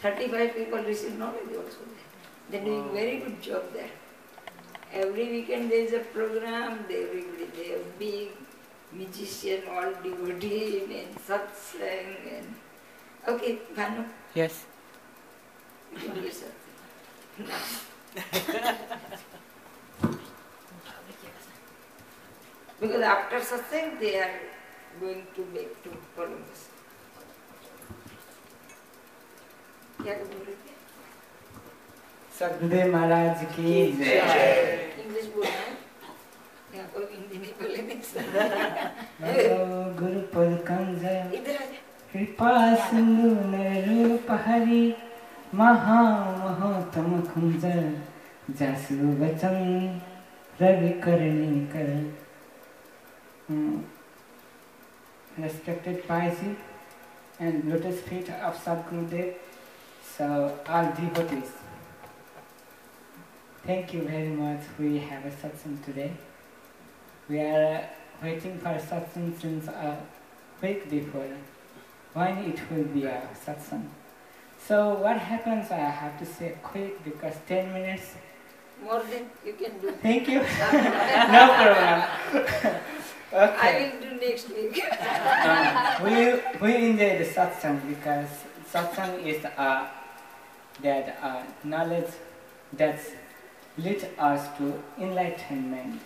35 people receive knowledge also. They're doing very good job there. Every weekend there is a program, they have big musician, all devotee and Satsang and... Okay, Bhanu? Yes. You can do Satsang. Because after Satsang they are going to back to Columbus. क्या बोल रहे थे? सदगुरुदेव महाराज की जय। English बोलना है? यहाँ कोई हिंदी नहीं बोले गुरु पद कंज इधर आ जा। कृपा सिंधु रूप हरि महा महोत्तम कुंज जासु वचन रवि करणी कर। Respected Baiji and lotus feet of Sadgurudev, so all devotees, thank you very much. We have a satsang today. We are waiting for satsang since a week before when it will be a satsang. So what happens, I have to say quick because 10 minutes. More than you can do. Thank you. No problem. Okay. I will do next week. We enjoy the satsang because satsang is that knowledge that leads us to enlightenment.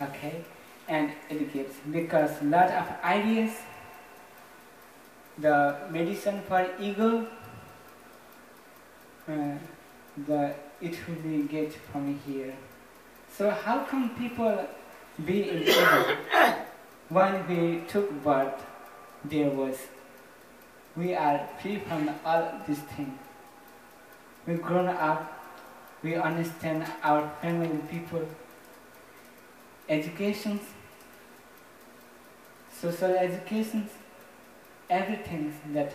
Okay, and it gives because lot of ideas, the medicine for ego, it will be get from here. So how come people be in ego? When we took birth, we are free from all these things. We grown up, we understand our family people, educations, social educations, everything that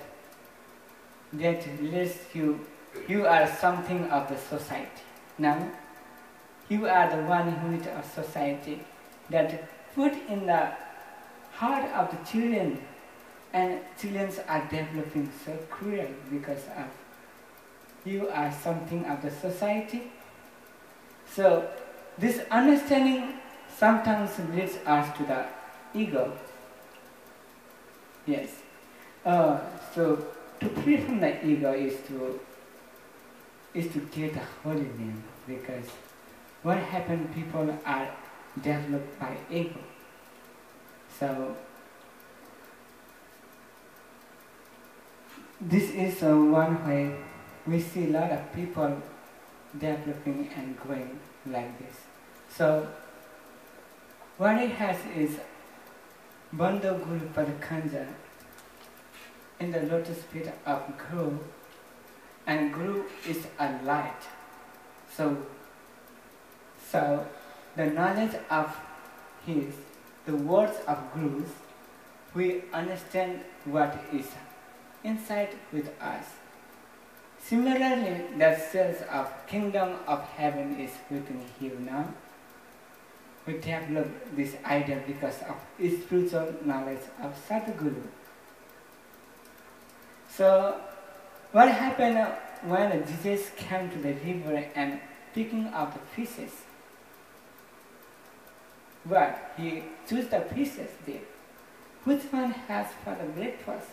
leads you are something of the society. Now, you are the one unit of society that put in the heart of the children, and children are developing so cruel because of you are something of the society. So this understanding sometimes leads us to the ego. Yes. So to free from the ego is to get the holy name, because what happened, people are developed by ego. So this is one way we see a lot of people developing and growing like this. So what it has is Bandha Guru Padakanja in the lotus feet of Guru, and Guru is a light. So the knowledge of his, the words of Gurus, we understand what is inside with us. Similarly, the cells of kingdom of heaven is within you now. We develop this idea because of spiritual knowledge of Sadguru. So, what happened when Jesus came to the river and picking up the fishes? What? He chose the fishes there. Which one has for the breakfast?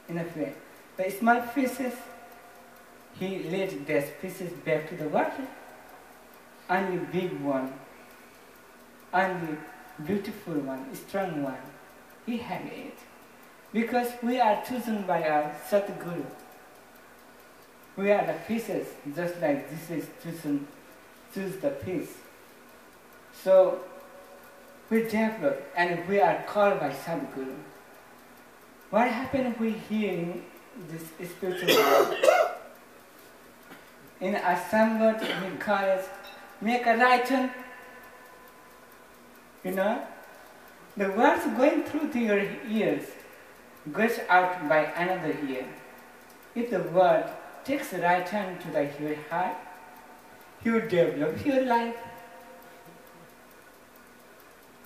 In a way, the small fishes, he led these fishes back to the water. Only big one, only beautiful one, strong one, he had it. Because we are chosen by our Satguru. We are the fishes, just like Jesus choose the fish. So we develop and we are called by Sadguru. What happened if we hear this spiritual word? In Ashram, we call it, make a right turn. You know, the words going through to your ears goes out by another ear. If the word takes a right turn to your heart, you develop your life.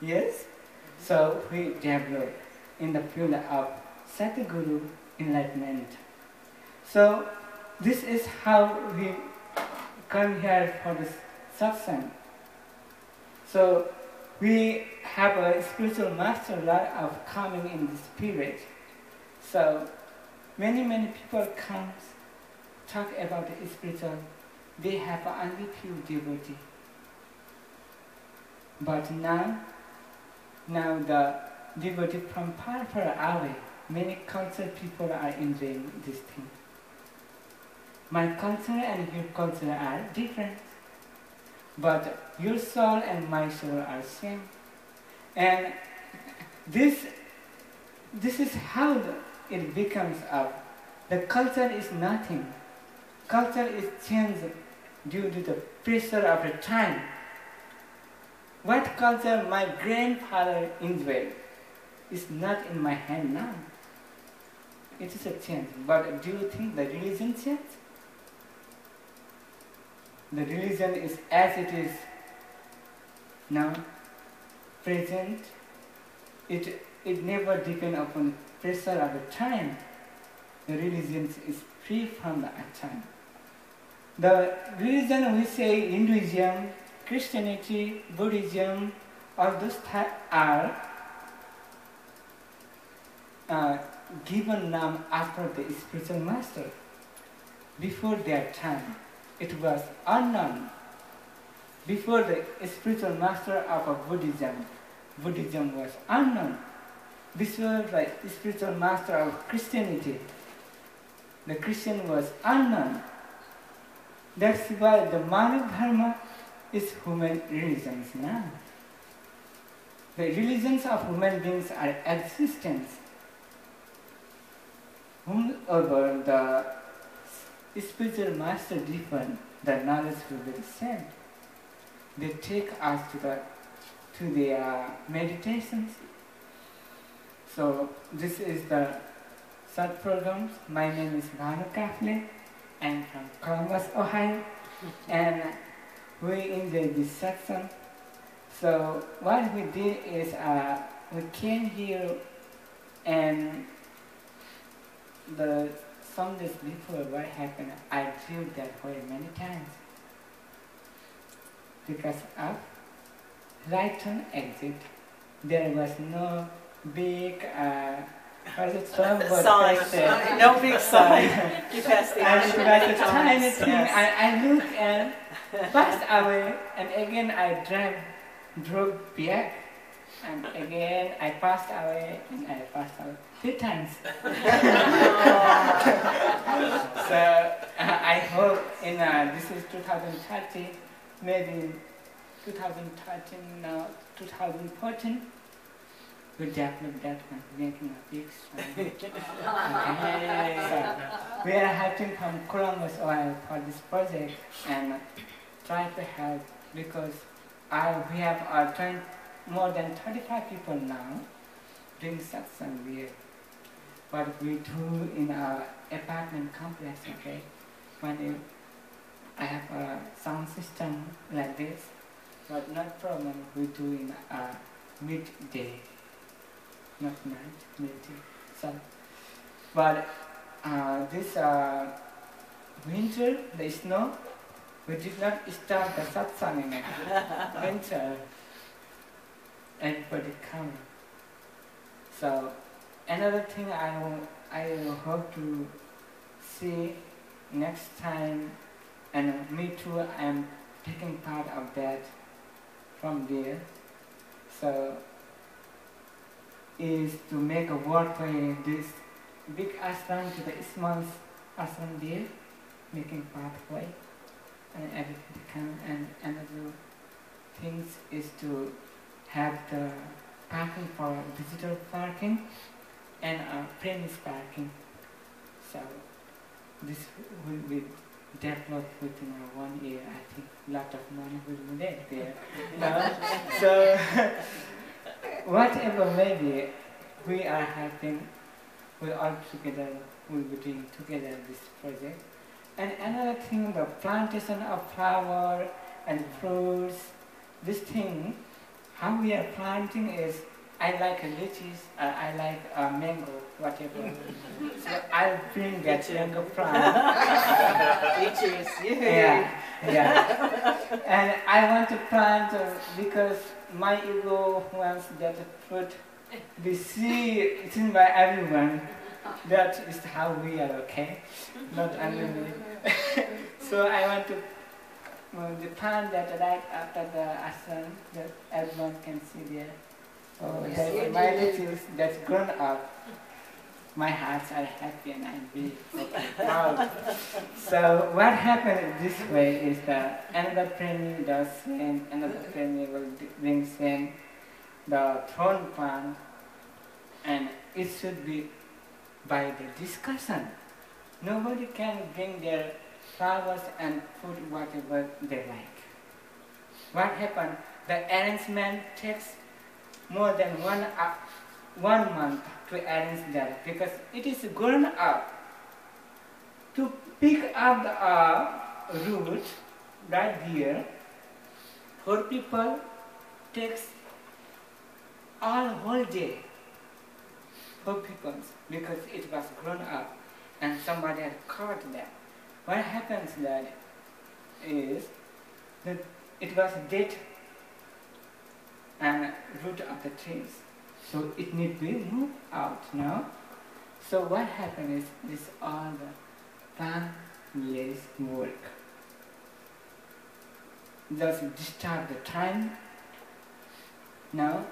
Yes? So we develop in the field of Satguru enlightenment. So this is how we come here for this satsang. So we have a spiritual master of coming in the spirit. So many people come talk about the spiritual. They have only few devotees. But now the devotee from far away, many cultured people are enjoying this thing. My culture and your culture are different, but your soul and my soul are same. And this is how it becomes up. The culture is nothing. Culture is changed due to the pressure of the time. What culture my grandfather enjoyed is not in my hand now. It is a change. But do you think the religion changed? The religion is as it is now, present. It never depends upon pressure of the time. The religion is free from that time. The religion we say Hinduism, Christianity, Buddhism, all those are given name after the spiritual master. Before their time, it was unknown. Before the spiritual master of Buddhism, Buddhism was unknown. Before the spiritual master of Christianity, the Christian was unknown. That's why the Manv Dharma is human religions now. The religions of human beings are existence. Whomever the spiritual master different, the knowledge will be the same. They take us to their meditations. So this is the short program. My name is Bhanu Kafley. I'm from Columbus, Ohio, and we enjoy this satsang. So what we did is we came here, and some days before what happened, I drew that way many times because of right turn exit. There was no big sign. No big sign. You passed the and it was a tiny thing. I look and passed away, and again I drove back, and again I passed away, and I passed away 3 times. So I hope in this is 2030, maybe 2013 now 2014. We develop that one, making a big strong. So we are helping from Columbus, Ohio for this project and try to help because we have more than 35 people now doing satsang here. What we do in our apartment complex, okay? When I have a sound system like this, but not problem we do in midday. Not night, midday. So, but this winter, the snow, we did not start the satsang in winter. Everybody come. So another thing I hope to see next time, and me too, I am taking part of that from there. So is to make a walkway, this big ashram to the small ashram there, making pathway, and everything come. And another things is to have the parking for visitor parking and premise parking. So this will be developed within 1 year. I think a lot of money will be made there. So whatever may be, we are helping, we all together, we'll be doing together this project. And another thing, the plantation of flower and fruits, this thing, how we are planting is, I like lychees, I like mango, whatever. So I'll bring that mango plant. Teachers, Yeah, yeah. And I want to plant because my ego wants that fruit be seen by everyone. That is how we are, okay? Not only me. So I want to the plant that right after the ashram that everyone can see there. Oh, that's my little that's grown up. My hearts are happy and I'm really proud. So what happened this way is that another premi does same, another premi will bring same, the throne plant, and it should be by the discussion. Nobody can bring their flowers and put whatever they like. What happened? The arrangement takes more than 1 month to arrange that because it is grown up. To pick up the root right here, 4 people takes whole day. 4 people because it was grown up and somebody had caught that. What happens that is that it was dead and root of the trees. So it need to be moved out now. So what happened is this all the plant lays work. Just disturb the time. Now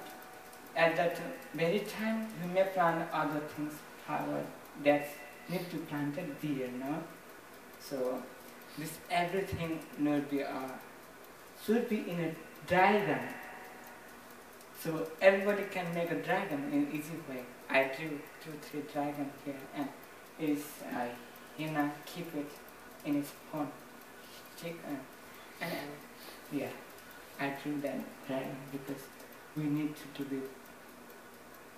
at that very time you may plant other things, flower that need to planted there, no? So this everything should be in a diagram. So everybody can make a dragon in easy way. I drew 2-3 dragons here and is Hina keep it in its phone. And yeah, I drew that dragon because we need to do it.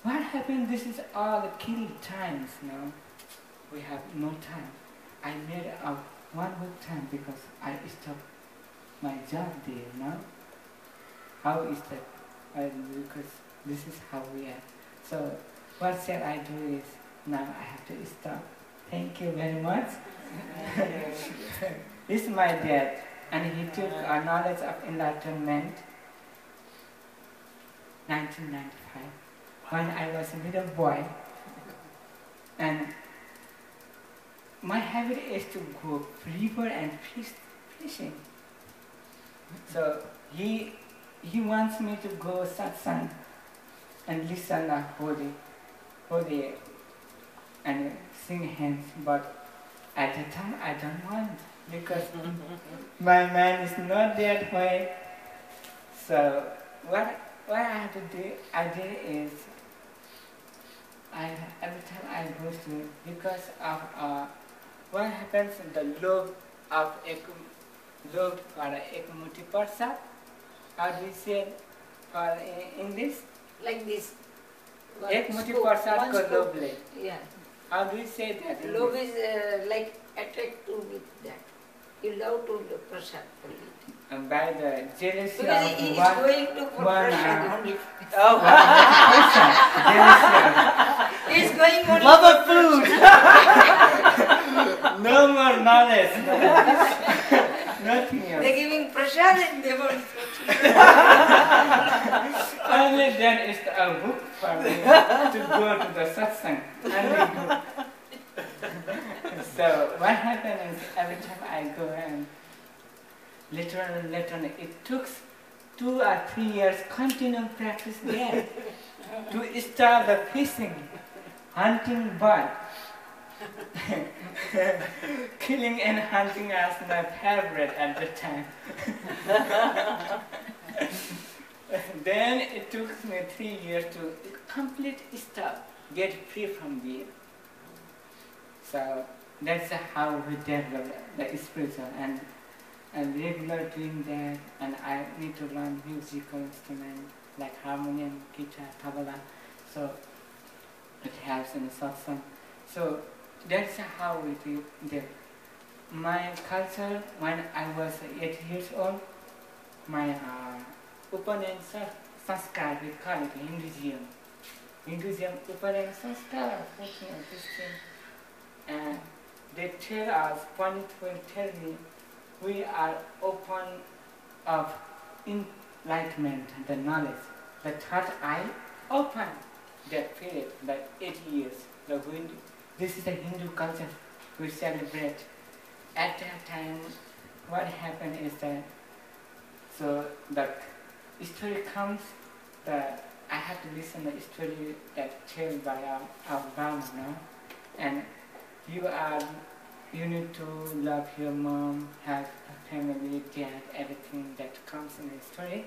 What happened? This is all the kill times now. We have no time. I made out 1 week time because I stopped my job there now. How is that? Because this is how we are. So what shall I do is now I have to stop. Thank you very much. This is my dad, and he took our knowledge of enlightenment 1995 when I was a little boy, and my habit is to go river and fishing. So he wants me to go satsang and listen to holy and sing hymns, but at the time I don't want because my mind is not that way. So what I have to do, is every time I go to, because of what happens in the lobe of lobe for ekmuti prasad. How do you say it for English? Like this. Ek muthi prasad ko lobe le. Yeah. How do you say that? Lobe is like attracted with that. You love to the prasad for it. And by the jealousy Because of he is one, going to for prasad only. Oh, person, jealousy He is going only love of for food. no more knowledge. Nothing else. They are giving prasad and they want Only that is a book for me to go to the satsang. Only book. So what happened is every time I go and later on, it took 2 or 3 years continual practice there to start the fishing, hunting bird. Killing and hunting was my favorite at the time. Then it took me 3 years to complete stop, get free from beer. So that's how we develop the spiritual and regular doing that, and I need to learn musical instrument like harmonium, guitar, tabla. So it helps in the satsang. So that's how we do that. My culture, when I was 8 years old, my Upanan Sanskar, we call it Hinduism. Hinduism Upadana Sanskara, cooking and teaching. And they tell us, Pandit will tell me, we are open of enlightenment, the knowledge. The third eye open that period, that 8 years. The Hindu, this is the Hindu culture we celebrate. At that time, what happened is that, so the story comes that I have to listen to the story that told by our Bhanu, no? And you need to love your mom, have a family, dad, everything that comes in the story.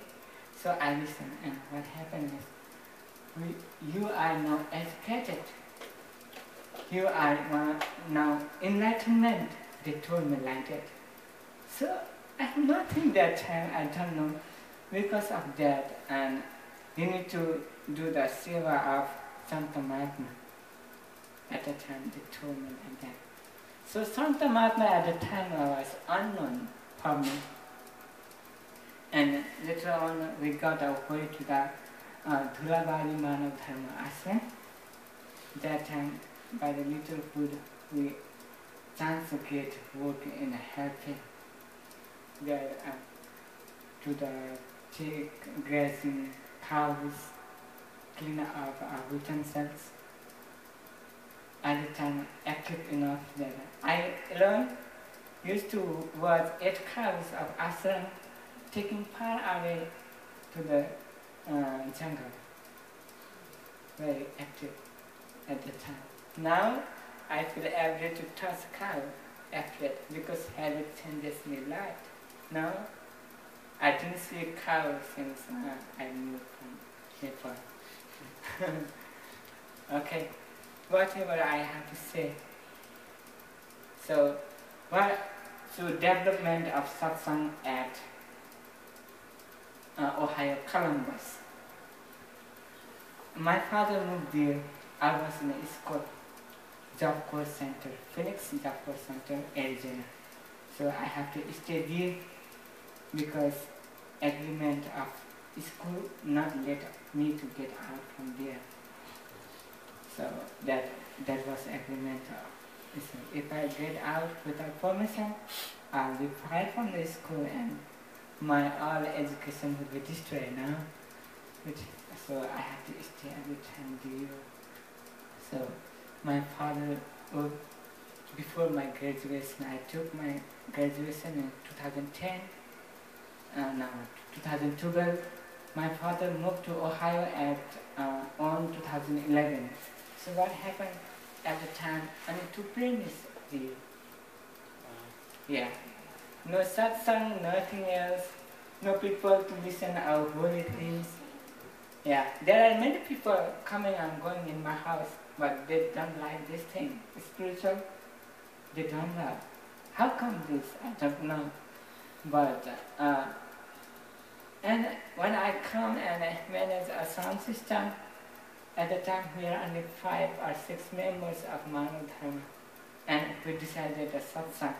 So I listen, and what happened is, you are now educated. You are now enlightenment. They told me like that. So I have nothing that time, I don't know. Because of that, and you need to do the seva of Santa Mahatma. At the time they told me like that. So Santa Mahatma at the time was unknown for me. And later on we got our way to the Dhulabari Manv Dharma Ashram. That time by the little food we chance to get work in a helping there to the take grazing cows, clean up our utensils. At the time active enough that I alone used to watch 8 cows of Ashram taking far away to the jungle. Very active at the time. Now I feel able to touch cow after because habit changes my life. Now I didn't see a cow since I moved from Nepal. Okay, whatever I have to say. So development of Satsang at Ohio, Columbus. My father moved there. I was in a school, Job Corps Center, Phoenix Job Corps Center, Arizona. So I have to stay there because agreement of school not let me to get out from there. So that was agreement of, so if I get out without permission, I'll be fired from the school and my all education will be destroyed now. So I have to stay every time there. So my father, before my graduation, I took my graduation in 2010. Now 2012, my father moved to Ohio on 2011. So what happened at the time? I need to premise the yeah, no satsang, nothing else, no people to listen our holy things. Yeah, there are many people coming and going in my house, but they don't like this thing. Spiritual, they don't love. How come this? I don't know. But and when I come and I manage a sound system, at the time we are only 5 or 6 members of Manv Dharma, and we decided a satsang.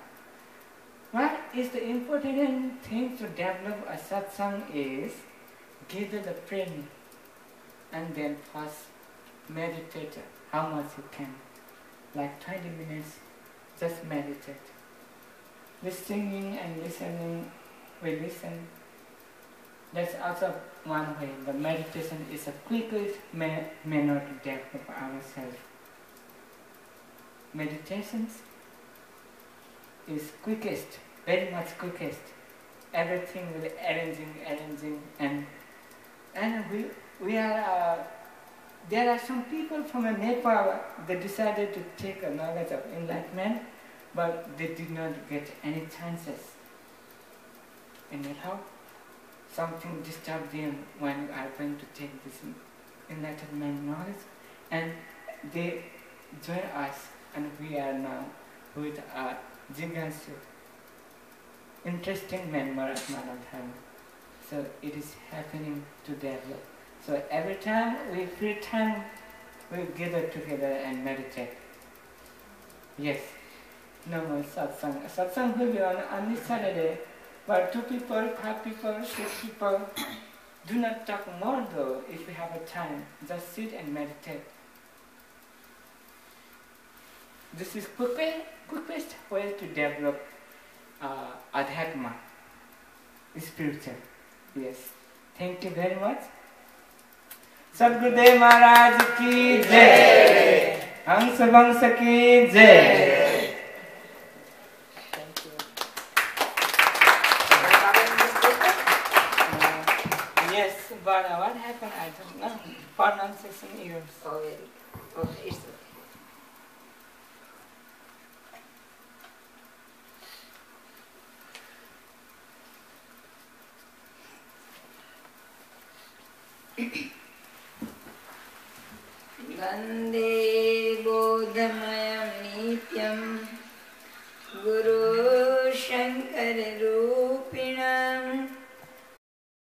What is the important thing to develop a satsang is gather the prayer and then first meditate how much you can, like 20 minutes, just meditate. The singing and listening, we listen. That's also one way. The meditation is the quickest manner to develop ourselves. Meditations is quickest, very much quickest. Everything will arranging, and we are. There are some people from Nepal. They decided to take a knowledge of enlightenment, but they did not get any chances. In Nepal, something disturbed them when we are going to take this enlightenment knowledge, and they join us, and we are now with a Jigansu, interesting member of Manv Dharma. So it is happening to develop. So every time we free time, we gather together and meditate. Yes, no more satsang. Satsang will be on only Saturday, but 2 people, 5 people, 6 people, Do not talk more though if you have a time. Just sit and meditate. This is quickest way to develop adhyatma, spiritual. Yes. Thank you very much. Sadgurudev Maharaj ki jai. Hams Vams ki jai. Thank you. Yes, but what happened? I don't know. Pronunciation errors. Oh, very good. Okay, it's okay. Vande bodhamayam nityam Guru Shankara